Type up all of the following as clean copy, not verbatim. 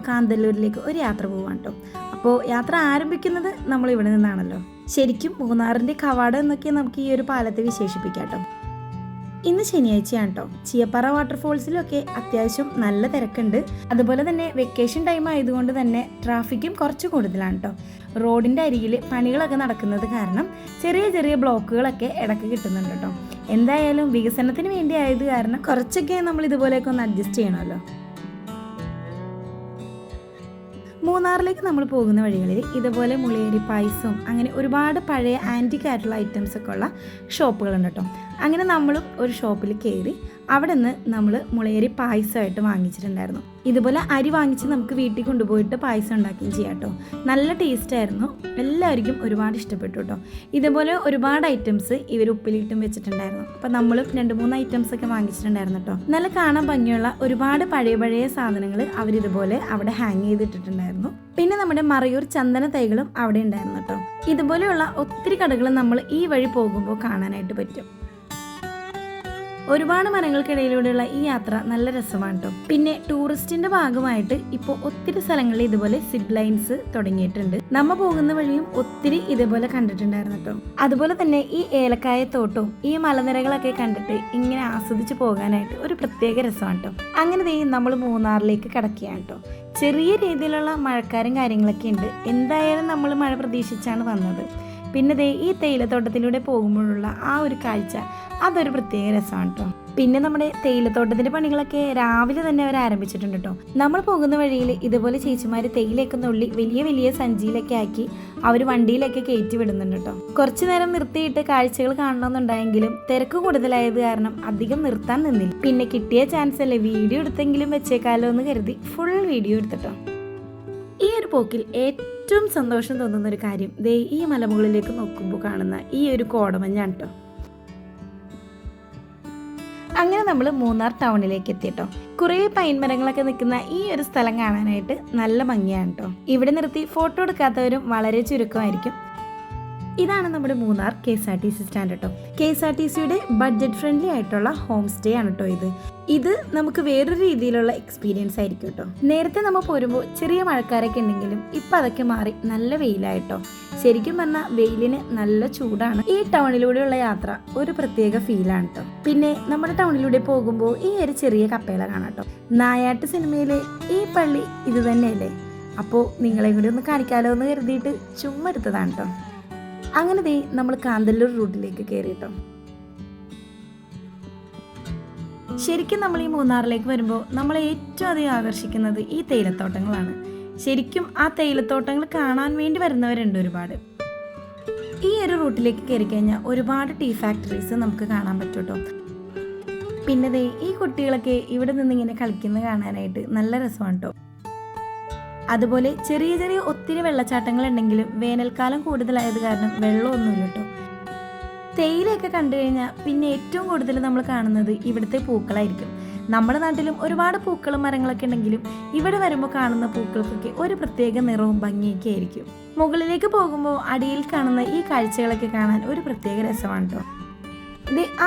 കാന്തല്ലൂരിലേക്ക് ഒരു യാത്ര പോവാണ് കേട്ടോ. അപ്പോൾ യാത്ര ആരംഭിക്കുന്നത് നമ്മൾ ഇവിടെ നിന്നാണല്ലോ. ശരിക്കും മൂന്നാറിൻ്റെ കവാടം എന്നൊക്കെ നമുക്ക് ഈ ഒരു പാലത്തെ വിശേഷിപ്പിക്കാം കേട്ടോ. ഇന്ന് ശനിയാഴ്ചയാണ് കേട്ടോ. ചീയപ്പാറ വാട്ടർഫോൾസിലൊക്കെ അത്യാവശ്യം നല്ല തിരക്കുണ്ട്. അതുപോലെ തന്നെ വെക്കേഷൻ ടൈം ആയതുകൊണ്ട് തന്നെ ട്രാഫിക്കും കുറച്ച് കൂടുതലാണ് കേട്ടോ. റോഡിൻ്റെ അരികിൽ പണികളൊക്കെ നടക്കുന്നത് കാരണം ചെറിയ ചെറിയ ബ്ലോക്കുകളൊക്കെ ഇടയ്ക്ക് കിട്ടുന്നുണ്ട് കേട്ടോ. എന്തായാലും വികസനത്തിന് വേണ്ടി ആയത് കാരണം കുറച്ചൊക്കെ നമ്മൾ ഇതുപോലെയൊക്കെ ഒന്ന് അഡ്ജസ്റ്റ് ചെയ്യണമല്ലോ. മൂന്നാറിലേക്ക് നമ്മൾ പോകുന്ന വഴികളിൽ ഇതുപോലെ മുളയേരി പായസവും അങ്ങനെ ഒരുപാട് പഴയ ആൻറ്റിക് ആയിട്ടുള്ള ഐറ്റംസ് ഒക്കെ ഉള്ള ഷോപ്പുകളുണ്ട് കേട്ടോ. അങ്ങനെ നമ്മളും ഒരു ഷോപ്പിൽ കയറി അവിടെ നിന്ന് നമ്മൾ മുളയേരി പായസമായിട്ട് വാങ്ങിച്ചിട്ടുണ്ടായിരുന്നു. ഇതുപോലെ അരി വാങ്ങിച്ച് നമുക്ക് വീട്ടിൽ കൊണ്ടുപോയിട്ട് പായസം ഉണ്ടാക്കുകയും ചെയ്യാം കേട്ടോ. നല്ല ടേസ്റ്റായിരുന്നു, എല്ലാവർക്കും ഒരുപാട് ഇഷ്ടപ്പെട്ടു കേട്ടോ. ഇതുപോലെ ഒരുപാട് ഐറ്റംസ് ഇവർ ഉപ്പിലിട്ടും വെച്ചിട്ടുണ്ടായിരുന്നു. അപ്പം നമ്മളും 2-3 ഐറ്റംസ് ഒക്കെ വാങ്ങിച്ചിട്ടുണ്ടായിരുന്നു കേട്ടോ. നല്ല കാണാൻ ഭംഗിയുള്ള ഒരുപാട് പഴയ സാധനങ്ങൾ അവരിതുപോലെ അവിടെ ഹാങ് ചെയ്തിട്ടിട്ടുണ്ടായിരുന്നു. പിന്നെ നമ്മുടെ മറയൂർ ചന്ദന തൈകളും അവിടെ ഉണ്ടായിരുന്നു കേട്ടോ. ഇതുപോലെയുള്ള ഒത്തിരി കടകൾ നമ്മൾ ഈ വഴി പോകുമ്പോൾ കാണാനായിട്ട് പറ്റും. ഒരുപാട് മരങ്ങൾക്കിടയിലൂടെയുള്ള ഈ യാത്ര നല്ല രസമാണ് കേട്ടോ. പിന്നെ ടൂറിസ്റ്റിന്റെ ഭാഗമായിട്ട് ഇപ്പോൾ ഒത്തിരി സ്ഥലങ്ങളിൽ ഇതുപോലെ സിപ്പ് ലൈൻസ് തുടങ്ങിയിട്ടുണ്ട്. നമ്മ പോകുന്ന വഴിയും ഒത്തിരി ഇതുപോലെ കണ്ടിട്ടുണ്ടായിരുന്നു കേട്ടോ. അതുപോലെ തന്നെ ഈ ഏലക്കായ തോട്ടവും ഈ മലനിരകളൊക്കെ കണ്ടിട്ട് ഇങ്ങനെ ആസ്വദിച്ച് പോകാനായിട്ട് ഒരു പ്രത്യേക രസമാണ് കേട്ടോ. അങ്ങനെ നമ്മൾ മൂന്നാറിലേക്ക് കടക്കുകയാണ് കേട്ടോ. ചെറിയ രീതിയിലുള്ള മഴക്കാരും കാര്യങ്ങളൊക്കെ ഉണ്ട്. എന്തായാലും നമ്മൾ മഴ പ്രതീക്ഷിച്ചാണ് വന്നത്. പിന്നെ ഈ തേയിലത്തോട്ടത്തിലൂടെ പോകുമ്പോഴുള്ള ആ ഒരു കാഴ്ച അതൊരു പ്രത്യേക രസമാണ് കേട്ടോ. പിന്നെ നമ്മുടെ തേയിലത്തോട്ടത്തിന്റെ പണികളൊക്കെ രാവിലെ തന്നെ അവർ ആരംഭിച്ചിട്ടുണ്ട് കേട്ടോ. നമ്മൾ പോകുന്ന വഴിയിൽ ഇതുപോലെ ചേച്ചിമാർ തേയിലയൊക്കെ നുള്ളി വലിയ സഞ്ചിയിലൊക്കെ ആക്കി അവർ വണ്ടിയിലൊക്കെ കയറ്റി വിടുന്നുണ്ട് കേട്ടോ. കുറച്ചു നേരം നിർത്തിയിട്ട് കാഴ്ചകൾ കാണണമെന്നുണ്ടായെങ്കിലും തിരക്ക് കൂടുതലായത് കാരണം അധികം നിർത്താൻ നിന്നില്ല. പിന്നെ കിട്ടിയ ചാൻസ് അല്ലേ വീഡിയോ എടുത്തെങ്കിലും വെച്ചേക്കാലോ എന്ന് കരുതി ഫുൾ വീഡിയോ എടുത്തിട്ടോ. ഈ ഒരു പോക്കിൽ ഏറ്റവും സന്തോഷം തോന്നുന്ന ഒരു കാര്യം ഈ മലമുകളിലേക്ക് നോക്കുമ്പോൾ കാണുന്ന ഈ ഒരു കോടമഞ്ഞാണ് കേട്ടോ. അങ്ങനെ നമ്മൾ മൂന്നാർ ടൗണിലേക്ക് എത്തിട്ടോ. കുറേ പൈൻ മരങ്ങളൊക്കെ നിൽക്കുന്ന ഈ ഒരു സ്ഥലം കാണാനായിട്ട് നല്ല ഭംഗിയാണ് കേട്ടോ. ഇവിടെ നിർത്തി ഫോട്ടോ എടുക്കാത്തവരും വളരെ ചുരുക്കമായിരിക്കും. ഇതാണ് നമ്മുടെ മൂന്നാർ KSRTC സ്റ്റാൻഡ് കേട്ടോ. KSRTCയുടെ ബഡ്ജറ്റ് ഫ്രണ്ട്ലി ആയിട്ടുള്ള ഹോം സ്റ്റേ ആണ് കേട്ടോ ഇത് നമുക്ക് വേറൊരു രീതിയിലുള്ള എക്സ്പീരിയൻസ് ആയിരിക്കും കേട്ടോ. നേരത്തെ നമ്മൾ പോരുമ്പോൾ ചെറിയ മഴക്കാരൊക്കെ ഉണ്ടെങ്കിലും ഇപ്പം അതൊക്കെ മാറി നല്ല വെയിലായിട്ടോ. ശരിക്കും പറഞ്ഞാൽ വെയിലിന് നല്ല ചൂടാണ്. ഈ ടൗണിലൂടെയുള്ള യാത്ര ഒരു പ്രത്യേക ഫീലാണ് കേട്ടോ. പിന്നെ നമ്മുടെ ടൗണിലൂടെ പോകുമ്പോൾ ഈ ഒരു ചെറിയ കപ്പേല കാണാം കേട്ടോ. നായാട്ട് സിനിമയിലെ ഈ പള്ളി ഇത് തന്നെയല്ലേ. അപ്പോൾ നിങ്ങളെ കൂടി ഒന്ന് കാണിക്കാലോ എന്ന് കരുതിയിട്ട് ചുമ്മാ എടുത്തതാണ് കേട്ടോ. അങ്ങനെ നമ്മൾ കാന്തല്ലൂർ റൂട്ടിലേക്ക് കയറിട്ടോ. ശരിക്കും നമ്മൾ ഈ മൂന്നാറിലേക്ക് വരുമ്പോൾ നമ്മളെ ഏറ്റവും അധികം ആകർഷിക്കുന്നത് ഈ തേയിലത്തോട്ടങ്ങളാണ്. ശരിക്കും ആ തേയിലത്തോട്ടങ്ങൾ കാണാൻ വേണ്ടി വരുന്നവരുണ്ട് ഒരുപാട്. ഈ ഒരു റൂട്ടിലേക്ക് കയറി കഴിഞ്ഞാൽ ഒരുപാട് ടീ ഫാക്ടറീസ് നമുക്ക് കാണാൻ പറ്റും കേട്ടോ. പിന്നെ ഈ കുട്ടികളൊക്കെ ഇവിടെ നിന്നിങ്ങനെ കളിക്കുന്നത് കാണാനായിട്ട് നല്ല രസമാണ് കേട്ടോ. അതുപോലെ ചെറിയ ഒത്തിരി വെള്ളച്ചാട്ടങ്ങൾ ഉണ്ടെങ്കിലും വേനൽക്കാലം കൂടുതലായത് കാരണം വെള്ളമൊന്നുമില്ല കേട്ടോ. തേയിലയൊക്കെ കണ്ടു കഴിഞ്ഞാൽ പിന്നെ ഏറ്റവും കൂടുതൽ നമ്മൾ കാണുന്നത് ഇവിടുത്തെ പൂക്കളായിരിക്കും. നമ്മുടെ നാട്ടിലും ഒരുപാട് പൂക്കളും മരങ്ങളൊക്കെ ഉണ്ടെങ്കിലും ഇവിടെ വരുമ്പോൾ കാണുന്ന പൂക്കൾക്കൊക്കെ ഒരു പ്രത്യേക നിറവും ഭംഗിയൊക്കെ ആയിരിക്കും. മുകളിലേക്ക് പോകുമ്പോൾ അടിയിൽ കാണുന്ന ഈ കാഴ്ചകളൊക്കെ കാണാൻ ഒരു പ്രത്യേക രസമാണ് കേട്ടോ.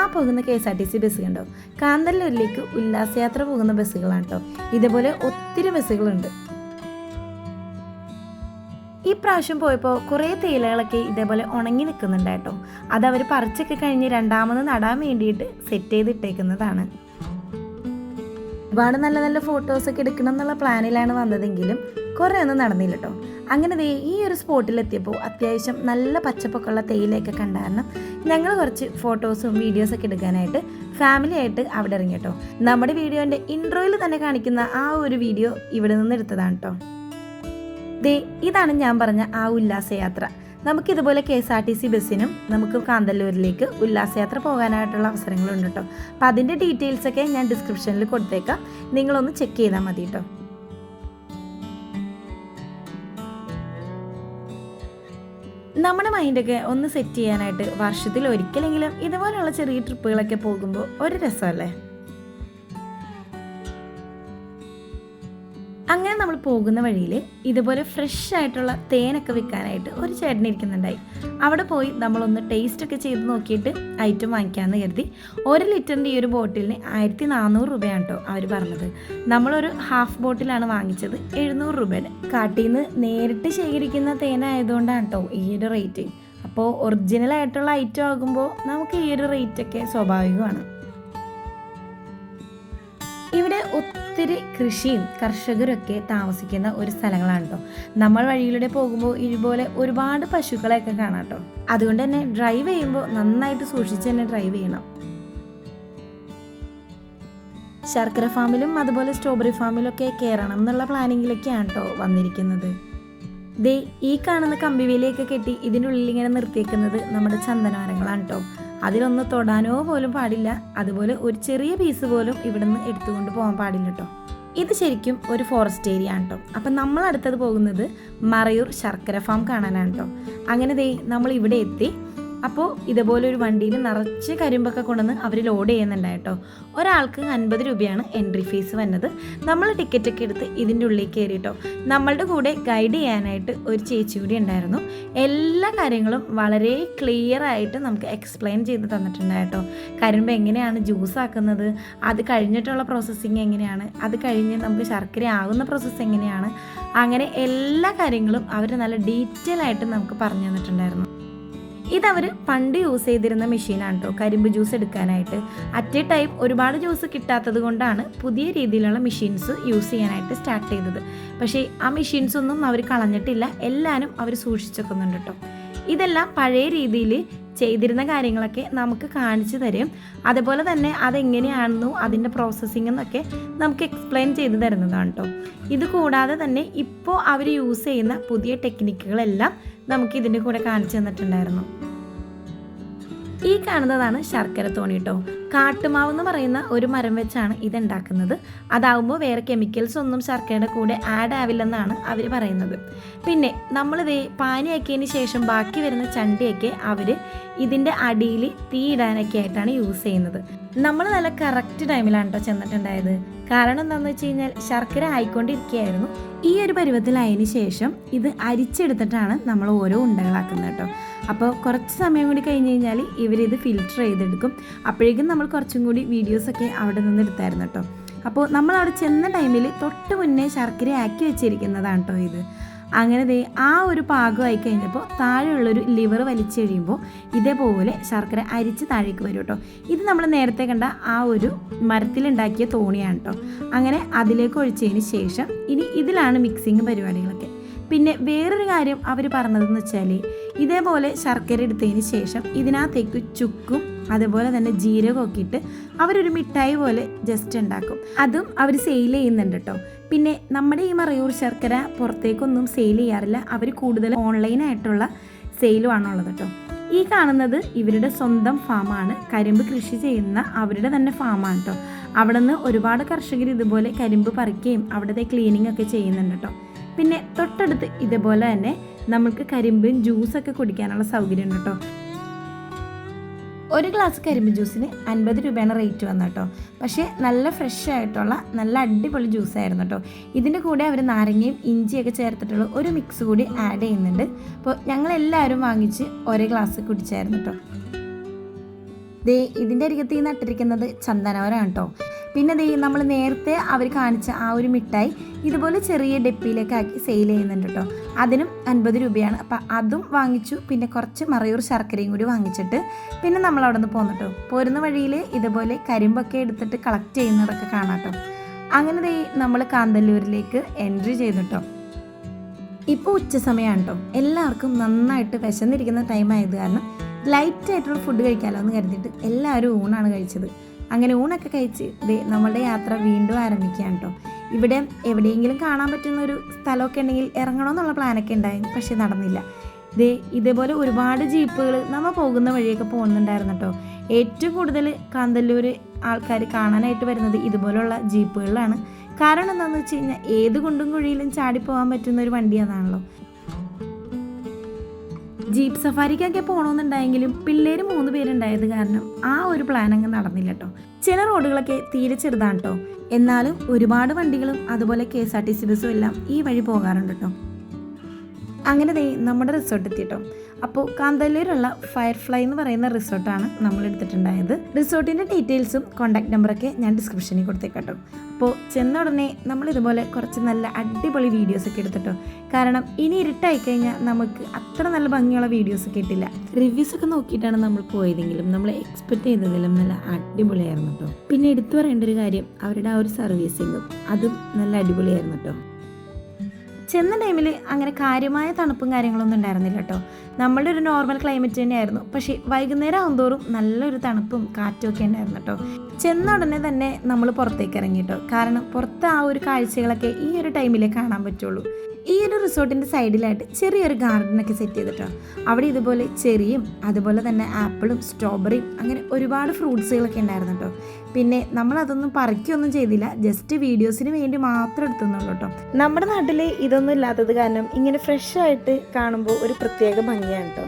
ആ പോകുന്ന KSRTC ബസ് കണ്ടോ. കാന്തല്ലൂരിലേക്ക് ഉല്ലാസയാത്ര പോകുന്ന ബസ്സുകളാണ് കേട്ടോ. ഇതുപോലെ ഒത്തിരി ബസ്സുകളുണ്ട്. ഈ പ്രാവശ്യം പോയപ്പോൾ കുറേ തേയിലകളൊക്കെ ഇതേപോലെ ഉണങ്ങി നിൽക്കുന്നുണ്ട് കേട്ടോ. അതവർ പറിച്ചൊക്കെ കഴിഞ്ഞ് രണ്ടാമത് നടാൻ വേണ്ടിയിട്ട് സെറ്റ് ചെയ്തിട്ടേക്കുന്നതാണ്. ഒരുപാട് നല്ല ഫോട്ടോസൊക്കെ എടുക്കണം എന്നുള്ള പ്ലാനിലാണ് വന്നതെങ്കിലും കുറേ ഒന്നും നടന്നില്ല കേട്ടോ. അങ്ങനെ ഈ ഒരു സ്പോട്ടിലെത്തിയപ്പോൾ അത്യാവശ്യം നല്ല പച്ചപ്പൊക്കെയുള്ള തേയിലയൊക്കെ കണ്ടായിരുന്നു. ഞങ്ങൾ കുറച്ച് ഫോട്ടോസും വീഡിയോസൊക്കെ എടുക്കാനായിട്ട് ഫാമിലി ആയിട്ട് അവിടെ ഇറങ്ങി കേട്ടോ. നമ്മുടെ വീഡിയോൻ്റെ ഇൻട്രോയിൽ തന്നെ കാണിക്കുന്ന ആ ഒരു വീഡിയോ ഇവിടെ നിന്ന് എടുത്തതാണ് കേട്ടോ. ഇതാണ് ഞാൻ പറഞ്ഞ ആ ഉല്ലാസയാത്ര. നമുക്കിതുപോലെ KSRTC ബസ്സിനും നമുക്ക് കാന്തല്ലൂരിലേക്ക് ഉല്ലാസയാത്ര പോകാനായിട്ടുള്ള അവസരങ്ങളുണ്ട് കേട്ടോ. അപ്പം അതിൻ്റെ ഡീറ്റെയിൽസൊക്കെ ഞാൻ ഡിസ്ക്രിപ്ഷനിൽ കൊടുത്തേക്കാം. നിങ്ങളൊന്ന് ചെക്ക് ചെയ്താൽ മതി കേട്ടോ. നമ്മുടെ മൈൻഡൊക്കെ ഒന്ന് സെറ്റ് ചെയ്യാനായിട്ട് വർഷത്തിൽ ഒരിക്കലെങ്കിലും ഇതുപോലെയുള്ള ചെറിയ ട്രിപ്പുകളൊക്കെ പോകുമ്പോൾ ഒരു രസമല്ലേ. അങ്ങനെ നമ്മൾ പോകുന്ന വഴിയിൽ ഇതുപോലെ ഫ്രഷ് ആയിട്ടുള്ള തേനൊക്കെ വിൽക്കാനായിട്ട് ഒരു ചേട്ടൻ ഇരിക്കുന്നുണ്ടായി. അവിടെ പോയി നമ്മളൊന്ന് ടേസ്റ്റൊക്കെ ചെയ്ത് നോക്കിയിട്ട് ഐറ്റം വാങ്ങിക്കാമെന്ന് കരുതി. 1 ലിറ്ററിൻ്റെ ഈ ഒരു ബോട്ടിലിന് 1400 രൂപയാണ് കേട്ടോ അവർ പറഞ്ഞത്. നമ്മളൊരു ഹാഫ് ബോട്ടിലാണ് വാങ്ങിച്ചത് 700 രൂപയുടെ. കാട്ടിൽ നിന്ന് നേരിട്ട് ശേഖരിക്കുന്ന തേനായതുകൊണ്ടാണ് കേട്ടോ ഈ ഒരു റേറ്റ്. അപ്പോൾ ഒറിജിനലായിട്ടുള്ള ഐറ്റം ആകുമ്പോൾ നമുക്ക് ഈ ഒരു റേറ്റൊക്കെ സ്വാഭാവികമാണ്. ഇവിടെ ഒത്തിരി കൃഷിയും കർഷകരൊക്കെ താമസിക്കുന്ന ഒരു സ്ഥലങ്ങളാണ് കേട്ടോ. നമ്മൾ വഴിയിലൂടെ പോകുമ്പോൾ ഇതുപോലെ ഒരുപാട് പശുക്കളെയൊക്കെ കാണാം കേട്ടോ. അതുകൊണ്ട് തന്നെ ഡ്രൈവ് ചെയ്യുമ്പോൾ നന്നായിട്ട് സൂക്ഷിച്ച് തന്നെ ഡ്രൈവ് ചെയ്യണം. ശർക്കര ഫാമിലും അതുപോലെ സ്ട്രോബെറി ഫാമിലൊക്കെ കയറണം എന്നുള്ള പ്ലാനിങ്ങിലൊക്കെയാണ് കേട്ടോ വന്നിരിക്കുന്നത്. ദേ ഈ കാണുന്ന കമ്പിവേലിയൊക്കെ കെട്ടി ഇതിനുള്ളിൽ ഇങ്ങനെ നിർത്തിയേക്കുന്നത് നമ്മുടെ ചന്ദനമരങ്ങളാണ് കേട്ടോ. അതിലൊന്ന് തൊടാനോ പോലും പാടില്ല. അതുപോലെ ഒരു ചെറിയ പീസ് പോലും ഇവിടുന്ന് എടുത്തുകൊണ്ട് പോകാൻ പാടില്ല കേട്ടോ. ഇത് ശരിക്കും ഒരു ഫോറസ്റ്റ് ഏരിയ ആണ് കേട്ടോ. അപ്പം നമ്മൾ അടുത്തത് പോകുന്നത് മറയൂർ ശർക്കര ഫാം കാണാനാണ് കേട്ടോ. അങ്ങനെ ദേ നമ്മൾ ഇവിടെ എത്തി. അപ്പോൾ ഇതുപോലെ ഒരു വണ്ടിയിൽ നിറച്ച് കരിമ്പൊക്കെ കൊണ്ടുവന്ന് അവർ ലോഡ് ചെയ്യുന്നുണ്ടായിട്ടോ. ഒരാൾക്ക് 50 രൂപയാണ് എൻട്രി ഫീസ് വന്നത്. നമ്മൾ ടിക്കറ്റൊക്കെ എടുത്ത് ഇതിൻ്റെ ഉള്ളിൽ കയറിയിട്ടോ. നമ്മളുടെ കൂടെ ഗൈഡ് ചെയ്യാനായിട്ട് ഒരു ചേച്ചി കൂടി ഉണ്ടായിരുന്നു. എല്ലാ കാര്യങ്ങളും വളരെ ക്ലിയർ ആയിട്ട് നമുക്ക് എക്സ്പ്ലെയിൻ ചെയ്ത് തന്നിട്ടുണ്ടായിട്ടോ. കരിമ്പ് എങ്ങനെയാണ് ജ്യൂസ് ആക്കുന്നത്, അത് കഴിഞ്ഞിട്ടുള്ള പ്രോസസ്സിങ് എങ്ങനെയാണ്, അത് കഴിഞ്ഞ് നമുക്ക് ശർക്കര ആകുന്ന പ്രോസസ്സ് എങ്ങനെയാണ്, അങ്ങനെ എല്ലാ കാര്യങ്ങളും അവർ നല്ല ഡീറ്റെയിൽ ആയിട്ട് നമുക്ക് പറഞ്ഞു തന്നിട്ടുണ്ടായിരുന്നു. ഇതവർ പണ്ട് യൂസ് ചെയ്തിരുന്ന മെഷീനാണ് കേട്ടോ കരിമ്പ് ജ്യൂസ് എടുക്കാനായിട്ട്. അറ്റ് എ ടൈം ഒരുപാട് ജ്യൂസ് കിട്ടാത്തത് കൊണ്ടാണ് പുതിയ രീതിയിലുള്ള മെഷീൻസ് യൂസ് ചെയ്യാനായിട്ട് സ്റ്റാർട്ട് ചെയ്തത്. പക്ഷേ ആ മെഷീൻസ് ഒന്നും അവർ കളഞ്ഞിട്ടില്ല, എല്ലാവരും അവർ സൂക്ഷിച്ചേക്കുന്നുണ്ട് കേട്ടോ. ഇതെല്ലാം പഴയ രീതിയിൽ ചെയ്തിരുന്ന കാര്യങ്ങളൊക്കെ നമുക്ക് കാണിച്ചു തരും. അതുപോലെ തന്നെ അതെങ്ങനെയാണെന്നോ അതിൻ്റെ പ്രോസസ്സിംഗ് എന്നൊക്കെ നമുക്ക് എക്സ്പ്ലെയിൻ ചെയ്ത് തരുന്നതാണ് കേട്ടോ. ഇത് കൂടാതെ തന്നെ ഇപ്പോൾ അവർ യൂസ് ചെയ്യുന്ന പുതിയ ടെക്നിക്കുകളെല്ലാം നമുക്ക് ഇതിൻ്റെ കൂടെ കാണിച്ചു തന്നിട്ടുണ്ടായിരുന്നു. ഈ കാണുന്നതാണ് ശർക്കര തോണി കേട്ടോ. കാട്ടുമാവ് എന്ന് പറയുന്ന ഒരു മരം വെച്ചാണ് ഇതുണ്ടാക്കുന്നത്. അതാവുമ്പോൾ വേറെ കെമിക്കൽസ് ഒന്നും ശർക്കരയുടെ കൂടെ ആഡ് ആവില്ലെന്നാണ് അവർ പറയുന്നത്. പിന്നെ നമ്മളിത് പാനിയാക്കിയതിന് ശേഷം ബാക്കി വരുന്ന ചണ്ടിയൊക്കെ അവർ ഇതിൻ്റെ അടിയിൽ തീ ഇടാനൊക്കെ ആയിട്ടാണ് യൂസ് ചെയ്യുന്നത്. നമ്മൾ നല്ല കറക്റ്റ് ടൈമിലാണ് കേട്ടോ ചെന്നിട്ടുണ്ടായത്. കാരണം എന്താണെന്ന് വെച്ച് കഴിഞ്ഞാൽ ശർക്കര ആയിക്കൊണ്ടിരിക്കുകയായിരുന്നു. ഈ ഒരു പരുവത്തിലായതിനു ശേഷം ഇത് അരിച്ചെടുത്തിട്ടാണ് നമ്മൾ ഓരോ ഉണ്ടകളാക്കുന്നത് കേട്ടോ. അപ്പോൾ കുറച്ച് സമയം കൂടി കഴിഞ്ഞ് കഴിഞ്ഞാൽ ഇവരിത് ഫിൽറ്റർ ചെയ്തെടുക്കും. അപ്പോഴേക്കും നമ്മൾ കുറച്ചും കൂടി വീഡിയോസൊക്കെ അവിടെ നിന്ന് എടുത്തായിരുന്നു കേട്ടോ. അപ്പോൾ നമ്മൾ അവിടെ ചെന്ന ടൈമിൽ തൊട്ട് മുന്നേ ശർക്കര ആക്കി വെച്ചിരിക്കുന്നതാണ് കേട്ടോ ഇത്. അങ്ങനെ ദേ ആ ഒരു പാകമായി കഴിഞ്ഞപ്പോൾ താഴെയുള്ളൊരു ലിവർ വലിച്ചു കഴിയുമ്പോൾ ഇതേപോലെ ശർക്കര അരിച്ച് താഴേക്ക് വരും കേട്ടോ. ഇത് നമ്മൾ നേരത്തെ കണ്ട ആ ഒരു മരത്തിലുണ്ടാക്കിയ തോണിയാണ് കേട്ടോ. അങ്ങനെ അതിലേക്ക് ഒഴിച്ചതിന് ശേഷം ഇനി ഇതിലാണ് മിക്സിങ് പരിപാടികളൊക്കെ. പിന്നെ വേറൊരു കാര്യം അവർ പറഞ്ഞതെന്ന് വെച്ചാൽ ഇതേപോലെ ശർക്കര എടുത്തതിന് ശേഷം ഇതിനകത്തേക്ക് ചുക്കും അതുപോലെ തന്നെ ജീരകമൊക്കെ ഇട്ട് അവരൊരു മിഠായി പോലെ ജസ്റ്റ് ഉണ്ടാക്കും. അതും അവർ സെയിൽ ചെയ്യുന്നുണ്ട് കേട്ടോ. പിന്നെ നമ്മുടെ ഈ മറയൂർ ശർക്കര പുറത്തേക്കൊന്നും സെയിൽ ചെയ്യാറില്ല. അവർ കൂടുതൽ ഓൺലൈനായിട്ടുള്ള സെയിലുമാണുള്ളത് കേട്ടോ. ഈ കാണുന്നത് ഇവരുടെ സ്വന്തം ഫാമാണ്. കരിമ്പ് കൃഷി ചെയ്യുന്ന അവരുടെ തന്നെ ഫാമാണ് കേട്ടോ. അവിടെ നിന്ന് ഒരുപാട് കർഷകർ ഇതുപോലെ കരിമ്പ് പറിക്കുകയും അവിടുത്തെ ക്ലീനിങ് ഒക്കെ ചെയ്യുന്നുണ്ട് കേട്ടോ. പിന്നെ തൊട്ടടുത്ത് ഇതുപോലെ തന്നെ നമുക്ക് കരിമ്പ് ജ്യൂസൊക്കെ കുടിക്കാനുള്ള സൗകര്യം ഉണ്ട് കേട്ടോ. ഒരു ഗ്ലാസ് കരിമ്പ് ജ്യൂസിന് 50 രൂപയാണ് റേറ്റ് വന്നത് കേട്ടോ. പക്ഷേ നല്ല ഫ്രഷ് ആയിട്ടുള്ള നല്ല അടിപൊളി ജ്യൂസായിരുന്നു കേട്ടോ. ഇതിൻ്റെ കൂടെ അവർ നാരങ്ങയും ഇഞ്ചിയൊക്കെ ചേർത്തിട്ടുള്ള ഒരു മിക്സ് കൂടി ആഡ് ചെയ്യുന്നുണ്ട്. അപ്പോൾ ഞങ്ങളെല്ലാവരും വാങ്ങിച്ച് ഒരേ ഗ്ലാസ് കുടിച്ചായിരുന്നു കേട്ടോ. ദേ ഇതിൻ്റെ അരികത്ത് ഈ നട്ടിരിക്കുന്നത് ചന്ദനമരമാണ് കേട്ടോ. പിന്നെ ദേ നമ്മൾ നേരത്തെ അവർ കാണിച്ച ആ ഒരു മിഠായി ഇതുപോലെ ചെറിയ ഡെപ്പിയിലേക്ക് ആക്കി സെയിൽ ചെയ്യുന്നുണ്ട് കേട്ടോ. അതിനും 50 രൂപയാണ്. അപ്പം അതും വാങ്ങിച്ചു. പിന്നെ കുറച്ച് മറയൂർ ശർക്കരയും കൂടി വാങ്ങിച്ചിട്ട് പിന്നെ നമ്മൾ അവിടെ നിന്ന് പോന്നു കേട്ടോ. പോരുന്ന വഴിയിൽ ഇതുപോലെ കരിമ്പൊക്കെ എടുത്തിട്ട് കളക്ട് ചെയ്യുന്നതൊക്കെ കാണാം കേട്ടോ. അങ്ങനെ ദേ നമ്മൾ കാന്തല്ലൂരിലേക്ക് എൻട്രി ചെയ്തു കേട്ടോ. ഇപ്പോൾ ഉച്ച സമയമാണ് കേട്ടോ. എല്ലാവർക്കും നന്നായിട്ട് വിശന്നിരിക്കുന്ന ടൈം ആയത് കാരണം ലൈറ്റായിട്ടുള്ള ഫുഡ് കഴിക്കാമല്ലോ എന്ന് കരുതിയിട്ട് എല്ലാവരും ഊണാണ് കഴിച്ചത്. അങ്ങനെ ഊണൊക്കെ കഴിച്ച് നമ്മളുടെ യാത്ര വീണ്ടും ആരംഭിക്കുകയാണ് കേട്ടോ. ഇവിടെ എവിടെയെങ്കിലും കാണാൻ പറ്റുന്ന ഒരു സ്ഥലമൊക്കെ ഉണ്ടെങ്കിൽ ഇറങ്ങണമെന്നുള്ള പ്ലാനൊക്കെ ഉണ്ടായിരുന്നു. പക്ഷേ നടന്നില്ല. ഇതേപോലെ ഒരുപാട് ജീപ്പുകൾ നമ്മൾ പോകുന്ന വഴിയൊക്കെ പോകുന്നുണ്ടായിരുന്നു കേട്ടോ. ഏറ്റവും കൂടുതൽ കാന്തല്ലൂർ ആൾക്കാർ കാണാനായിട്ട് വരുന്നത് ഇതുപോലുള്ള ജീപ്പുകളിലാണ്. കാരണം എന്താണെന്ന് വെച്ച് കഴിഞ്ഞാൽ ഏത് കുണ്ടും കുഴിയിലും ചാടിപ്പോകാൻ പറ്റുന്ന ഒരു വണ്ടി അതാണല്ലോ. ജീപ്പ് സഫാരിക്കൊക്കെ പോകണമെന്നുണ്ടായെങ്കിലും പിള്ളേർ 3 പേരുണ്ടായത് കാരണം ആ ഒരു പ്ലാൻ അങ്ങ് നടന്നില്ല കേട്ടോ. ചില റോഡുകളൊക്കെ തീരെ ചെറുതാണ് കേട്ടോ, എന്നാലും ഒരുപാട് വണ്ടികളും അതുപോലെ KSRTC ബസ്സും എല്ലാം ഈ വഴി പോകാറുണ്ട് കേട്ടോ. അങ്ങനെ നമ്മുടെ റിസോർട്ട് എത്തിയിട്ടോ. അപ്പോൾ കാന്തല്ലൂരുള്ള ഫയർഫ്ലൈ എന്ന് പറയുന്ന റിസോർട്ടാണ് നമ്മൾ എടുത്തിട്ടുണ്ടായത്. റിസോർട്ടിൻ്റെ ഡീറ്റെയിൽസും കോൺടാക്ട് നമ്പറൊക്കെ ഞാൻ ഡിസ്ക്രിപ്ഷനിൽ കൊടുത്തേക്കാട്ടോ. അപ്പോൾ ചെന്ന ഉടനെ നമ്മൾ ഇതുപോലെ കുറച്ച് നല്ല അടിപൊളി വീഡിയോസൊക്കെ എടുത്തിട്ടോ. കാരണം ഇനി ഇരുട്ടായി കഴിഞ്ഞാൽ നമുക്ക് അത്ര നല്ല ഭംഗിയുള്ള വീഡിയോസ് കിട്ടില്ല. റിവ്യൂസൊക്കെ നോക്കിയിട്ടാണ് നമ്മൾ പോയതെങ്കിലും നമ്മൾ എക്സ്പെക്ട് ചെയ്തതിലും നല്ല അടിപൊളിയായിരുന്നു കേട്ടോ. പിന്നെ എടുത്തു പറയേണ്ട ഒരു കാര്യം, അവരുടെ ആ ഒരു സർവീസിങ്ങും അതും നല്ല അടിപൊളിയായിരുന്നു കേട്ടോ. ചെന്ന ടൈമിൽ അങ്ങനെ കാര്യമായ തണുപ്പും കാര്യങ്ങളൊന്നും ഉണ്ടായിരുന്നില്ല കേട്ടോ. നമ്മളുടെ ഒരു നോർമൽ ക്ലൈമറ്റ് തന്നെയായിരുന്നു. പക്ഷേ വൈകുന്നേരം ആകുന്തോറും നല്ലൊരു തണുപ്പും കാറ്റും ഒക്കെ ഉണ്ടായിരുന്നു കേട്ടോ. ചെന്ന ഉടനെ തന്നെ നമ്മൾ പുറത്തേക്ക് ഇറങ്ങി കേട്ടോ. കാരണം പുറത്ത് ആ ഒരു കാഴ്ചകളൊക്കെ ഈ ഒരു ടൈമിലേ കാണാൻ പറ്റുള്ളൂ. ഈ ഒരു റിസോർട്ടിൻ്റെ സൈഡിലായിട്ട് ചെറിയൊരു ഗാർഡനൊക്കെ സെറ്റ് ചെയ്തിട്ടോ. അവിടെ ഇതുപോലെ ചെറിയും അതുപോലെ തന്നെ ആപ്പിളും സ്ട്രോബെറിയും അങ്ങനെ ഒരുപാട് ഫ്രൂട്ട്സുകളൊക്കെ ഉണ്ടായിരുന്നു കേട്ടോ. പിന്നെ നമ്മളതൊന്നും പറിക്കുകയൊന്നും ചെയ്തില്ല, ജസ്റ്റ് വീഡിയോസിന് വേണ്ടി മാത്രം എടുത്തുന്നുള്ളൂ കേട്ടോ. നമ്മുടെ നാട്ടിൽ ഇതൊന്നും ഇല്ലാത്തത് കാരണം ഇങ്ങനെ ഫ്രഷ് ആയിട്ട് കാണുമ്പോൾ ഒരു പ്രത്യേക ഭംഗിയാണ് കേട്ടോ.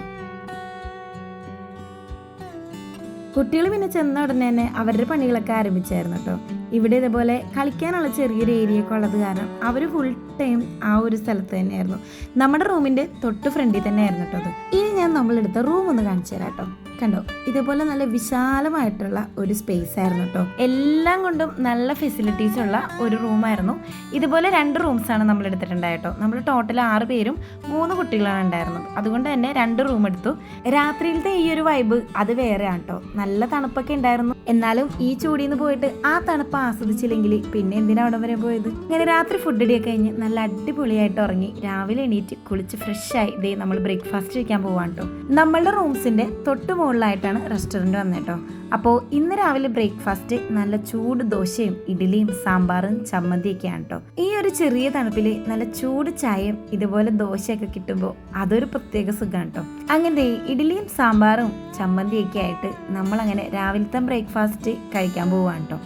കുട്ടികൾ പിന്നെ ചെന്ന ഉടനെ തന്നെ അവരുടെ പണികളൊക്കെ ആരംഭിച്ചായിരുന്നു കേട്ടോ. ഇവിടെ ഇതുപോലെ കളിക്കാനുള്ള ചെറിയൊരു ഏരിയ ഒക്കെ ഉള്ളത് കാരണം അവർ ഫുൾ ടൈം ആ ഒരു സ്ഥലത്ത് തന്നെയായിരുന്നു. നമ്മുടെ റൂമിൻ്റെ തൊട്ട് ഫ്രണ്ടിൽ തന്നെയായിരുന്നു കേട്ടോ അത്. ഇനി ഞാൻ നമ്മളെടുത്ത റൂം ഒന്ന് കാണിച്ചു തരാം കേട്ടോ. കണ്ടോ, ഇതുപോലെ നല്ല വിശാലമായിട്ടുള്ള ഒരു സ്പേസ് ആയിരുന്നു കേട്ടോ. എല്ലാം കൊണ്ടും നല്ല ഫെസിലിറ്റീസ് ഉള്ള ഒരു റൂമായിരുന്നു. ഇതുപോലെ 2 റൂംസാണ് നമ്മൾ എടുത്തിട്ടുണ്ടായിട്ടോ. നമ്മൾ ടോട്ടൽ 6 പേരും 3 കുട്ടികളാണ് ഉണ്ടായിരുന്നത്. അതുകൊണ്ട് തന്നെ 2 റൂം എടുത്തു. രാത്രിയിലത്തെ ഈ ഒരു വൈബ് അത് വേറെയാണ് കേട്ടോ. നല്ല തണുപ്പൊക്കെ ഉണ്ടായിരുന്നു. എന്നാലും ഈ ചൂടിൽ നിന്ന് പോയിട്ട് ആ തണുപ്പ് ആസ്വദിച്ചില്ലെങ്കിൽ പിന്നെ എന്തിനാ അവിടെ വരെ പോയത്. ഇങ്ങനെ രാത്രി ഫുഡ് അടിയൊക്കെ കഴിഞ്ഞ് നല്ല അടിപൊളിയായിട്ട് ഉറങ്ങി രാവിലെ എണീറ്റ് കുളിച്ച് ഫ്രഷായി ഇതേ നമ്മൾ ബ്രേക്ക്ഫാസ്റ്റ് കഴിക്കാൻ പോവാണ് കേട്ടോ. നമ്മളുടെ റൂംസിന്റെ തൊട്ട് മുകളിലായിട്ടാണ് റെസ്റ്റോറൻറ്റ് വന്നേട്ടോ. അപ്പോൾ ഇന്ന് രാവിലെ ബ്രേക്ക്ഫാസ്റ്റ് നല്ല ചൂട് ദോശയും ഇഡ്ഡലിയും സാമ്പാറും ചമ്മന്തിയൊക്കെയാണ് കേട്ടോ. ഈ ഒരു ചെറിയ തണുപ്പിൽ നല്ല ചൂട് ചായയും ഇതുപോലെ ദോശയൊക്കെ കിട്ടുമ്പോൾ അതൊരു പ്രത്യേക സുഖമാണ് കേട്ടോ. അങ്ങനെ ഇഡ്ഡലിയും സാമ്പാറും ചമ്മന്തിയൊക്കെ ആയിട്ട് നമ്മളങ്ങനെ രാവിലത്തെ ബ്രേക്ക്ഫാസ്റ്റ് കഴിക്കാൻ പോവാണ് കേട്ടോ.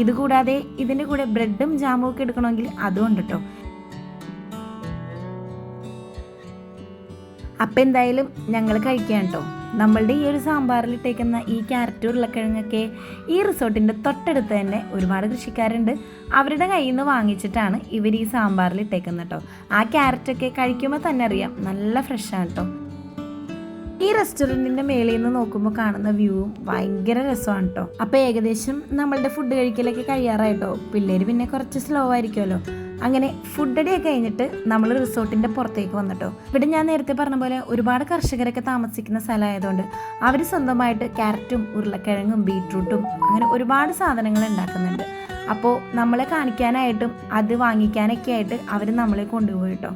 ഇതുകൂടാതെ ഇതിൻ്റെ കൂടെ ബ്രെഡും ജാമും ഒക്കെ എടുക്കണമെങ്കിൽ അതുകൊണ്ട് കേട്ടോ. അപ്പം എന്തായാലും ഞങ്ങൾ കഴിക്കാം കേട്ടോ. നമ്മളുടെ ഈ ഒരു സാമ്പാറിലിട്ടേക്കുന്ന ഈ ക്യാരറ്റ് ഉരുളക്കിഴങ്ങൊക്കെ ഈ റിസോർട്ടിൻ്റെ തൊട്ടടുത്ത് തന്നെ ഒരുപാട് കൃഷിക്കാരുണ്ട്. അവരുടെ കയ്യിൽ നിന്ന് വാങ്ങിച്ചിട്ടാണ് ഇവർ ഈ സാമ്പാറിലിട്ടേക്കുന്നത് കേട്ടോ. ആ ക്യാരറ്റൊക്കെ കഴിക്കുമ്പോൾ തന്നെ അറിയാം നല്ല ഫ്രഷാണ് കേട്ടോ. ഈ റെസ്റ്റോറൻറ്റിൻ്റെ മേളിൽ നിന്ന് നോക്കുമ്പോൾ കാണുന്ന വ്യൂവും ഭയങ്കര രസമാണ് കേട്ടോ. അപ്പോൾ ഏകദേശം നമ്മളുടെ ഫുഡ് കഴിക്കലൊക്കെ കഴിയാറായിട്ടോ. പിള്ളേർ പിന്നെ കുറച്ച് സ്ലോ ആയിരിക്കുമല്ലോ. അങ്ങനെ ഫുഡ് അടിയൊക്കെ കഴിഞ്ഞിട്ട് നമ്മൾ റിസോർട്ടിൻ്റെ പുറത്തേക്ക് വന്നിട്ടോ. ഇവിടെ ഞാൻ നേരത്തെ പറഞ്ഞ പോലെ ഒരുപാട് കർഷകരൊക്കെ താമസിക്കുന്ന സ്ഥലമായതുകൊണ്ട് അവർ സ്വന്തമായിട്ട് ക്യാരറ്റും ഉരുളക്കിഴങ്ങും ബീട്രൂട്ടും അങ്ങനെ ഒരുപാട് സാധനങ്ങൾ ഉണ്ടാക്കുന്നുണ്ട്. അപ്പോൾ നമ്മളെ കാണിക്കാനായിട്ടും അത് വാങ്ങിക്കാനൊക്കെ ആയിട്ട് അവർ നമ്മളെ കൊണ്ടുപോയിട്ടോ.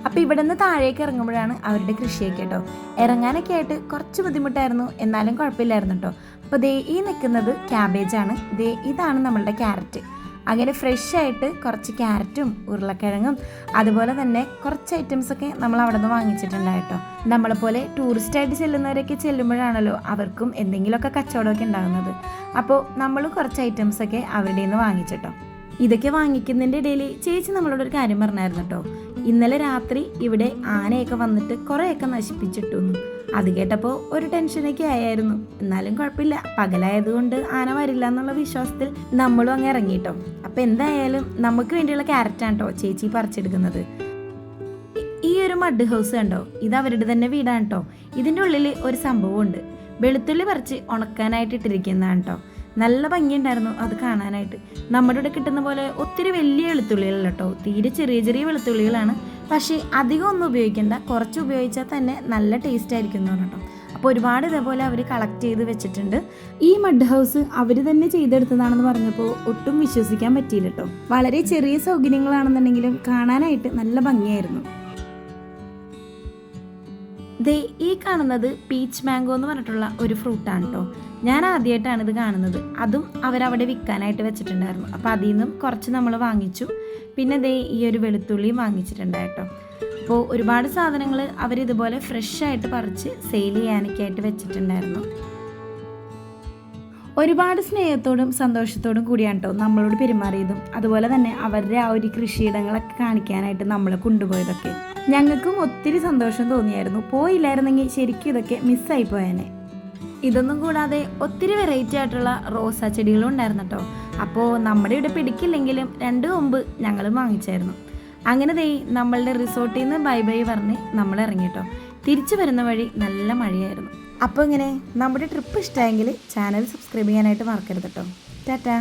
അപ്പോൾ ഇവിടെ നിന്ന് താഴേക്ക് ഇറങ്ങുമ്പോഴാണ് അവരുടെ കൃഷിയൊക്കെ കേട്ടോ. ഇറങ്ങാനൊക്കെ ആയിട്ട് കുറച്ച് ബുദ്ധിമുട്ടായിരുന്നു, എന്നാലും കുഴപ്പമില്ലായിരുന്നു കേട്ടോ. അപ്പോൾ ദേ ഈ നിൽക്കുന്നത് ക്യാബേജാണ്. ദേ ഇതാണ് നമ്മളുടെ ക്യാരറ്റ്. അങ്ങനെ ഫ്രഷ് ആയിട്ട് കുറച്ച് ക്യാരറ്റും ഉരുളക്കിഴങ്ങും അതുപോലെ തന്നെ കുറച്ച് ഐറ്റംസൊക്കെ നമ്മൾ അവിടെ നിന്ന് വാങ്ങിച്ചിട്ടുണ്ടായിട്ടോ. നമ്മളെപ്പോലെ ടൂറിസ്റ്റായിട്ട് ചെല്ലുന്നവരൊക്കെ ചെല്ലുമ്പോഴാണല്ലോ അവർക്കും എന്തെങ്കിലുമൊക്കെ കച്ചവടമൊക്കെ ഉണ്ടാകുന്നത്. അപ്പോൾ നമ്മൾ കുറച്ച് ഐറ്റംസൊക്കെ അവരുടെ നിന്ന് വാങ്ങിച്ചിട്ടോ. ഇതൊക്കെ വാങ്ങിക്കുന്നതിൻ്റെ ഇടയിൽ ചേച്ചി നമ്മളോടൊരു കാര്യം പറഞ്ഞായിരുന്നു കേട്ടോ. ഇന്നലെ രാത്രി ഇവിടെ ആനയൊക്കെ വന്നിട്ട് കുറേയൊക്കെ നശിപ്പിച്ചിട്ടു. അത് കേട്ടപ്പോൾ ഒരു ടെൻഷനൊക്കെ ആയിരുന്നു. എന്നാലും കുഴപ്പമില്ല, പകലായതുകൊണ്ട് ആന വരില്ല എന്നുള്ള വിശ്വാസത്തിൽ നമ്മളും അങ്ങ് ഇറങ്ങിട്ടോ. അപ്പം എന്തായാലും നമുക്ക് വേണ്ടിയുള്ള ക്യാരറ്റാണ് കേട്ടോ ചേച്ചി പറിച്ചെടുക്കുന്നത്. ഈ ഒരു മഡ് ഹൗസ് കണ്ടോ, ഇത് അവരുടെ തന്നെ വീടാണ് കേട്ടോ. ഇതിൻ്റെ ഉള്ളിൽ ഒരു സംഭവമുണ്ട്. വെളുത്തുള്ളി പറിച്ച് ഉണക്കാനായിട്ട് ഇട്ടിരിക്കുന്നതാണ് കേട്ടോ. നല്ല ഭംഗിയുണ്ടായിരുന്നു അത് കാണാനായിട്ട്. നമ്മുടെ ഇവിടെ കിട്ടുന്ന പോലെ ഒത്തിരി വലിയ വെളുത്തുള്ളികളല്ല കേട്ടോ, തീരെ ചെറിയ ചെറിയ വെളുത്തുള്ളികളാണ്. പക്ഷേ അധികം ഒന്നും ഉപയോഗിക്കേണ്ട, കുറച്ച് ഉപയോഗിച്ചാൽ തന്നെ നല്ല ടേസ്റ്റ് ആയിരിക്കും എന്ന് പറഞ്ഞിട്ടോ. അപ്പോൾ ഒരുപാട് ഇതേപോലെ അവർ കളക്ട് ചെയ്ത് വെച്ചിട്ടുണ്ട്. ഈ മഡ് ഹൗസ് അവർ തന്നെ ചെയ്തെടുത്തതാണെന്ന് പറഞ്ഞപ്പോൾ ഒട്ടും വിശ്വസിക്കാൻ പറ്റിയില്ല കേട്ടോ. വളരെ ചെറിയ സൗകര്യങ്ങളാണെന്നുണ്ടെങ്കിലും കാണാനായിട്ട് നല്ല ഭംഗിയായിരുന്നു. ദേ ഈ കാണുന്നത് പീച്ച് മാംഗോ എന്ന് പറഞ്ഞിട്ടുള്ള ഒരു ഫ്രൂട്ടാണ് കേട്ടോ. ഞാൻ ആദ്യമായിട്ടാണ് ഇത് കാണുന്നത്. അതും അവരവിടെ വിൽക്കാനായിട്ട് വെച്ചിട്ടുണ്ടായിരുന്നു. അപ്പോൾ അതിൽ നിന്നും കുറച്ച് നമ്മൾ വാങ്ങിച്ചു. പിന്നെ ദേ ഈ ഒരു വെളുത്തുള്ളിയും വാങ്ങിച്ചിട്ടുണ്ടായിട്ടോ. അപ്പോൾ ഒരുപാട് സാധനങ്ങൾ അവരിതുപോലെ ഫ്രഷായിട്ട് പറിച്ച് സെയിൽ ചെയ്യാനൊക്കെ ആയിട്ട് വെച്ചിട്ടുണ്ടായിരുന്നു. ഒരുപാട് സ്നേഹത്തോടും സന്തോഷത്തോടും കൂടിയാണ് കേട്ടോ നമ്മളോട് പെരുമാറിയതും അതുപോലെ തന്നെ അവരുടെ ആ ഒരു കൃഷിയിടങ്ങളൊക്കെ കാണിക്കാനായിട്ട് നമ്മളെ കൊണ്ടുപോയതൊക്കെ. ഞങ്ങൾക്കും ഒത്തിരി സന്തോഷം തോന്നിയായിരുന്നു. പോയില്ലായിരുന്നെങ്കിൽ ശരിക്കും ഇതൊക്കെ മിസ്സായി പോയേനെ. ഇതൊന്നും കൂടാതെ ഒത്തിരി വെറൈറ്റി ആയിട്ടുള്ള റോസാ ചെടികളും ഉണ്ടായിരുന്നു കേട്ടോ. അപ്പോൾ നമ്മുടെ ഇവിടെ പിടിക്കില്ലെങ്കിലും 2 കൊമ്പ് ഞങ്ങളും വാങ്ങിച്ചായിരുന്നു. അങ്ങനെ നമ്മളുടെ റിസോർട്ടിൽ നിന്ന് ബൈ ബൈ പറഞ്ഞ് നമ്മൾ ഇറങ്ങി കേട്ടോ. തിരിച്ചു വരുന്ന വഴി നല്ല മഴയായിരുന്നു. അപ്പോൾ ഇങ്ങനെ നമ്മുടെ ട്രിപ്പ് ഇഷ്ടമായെങ്കിൽ ചാനൽ സബ്സ്ക്രൈബ് ചെയ്യാനായിട്ട് മറക്കരുത് കേട്ടോ. ടാറ്റാ.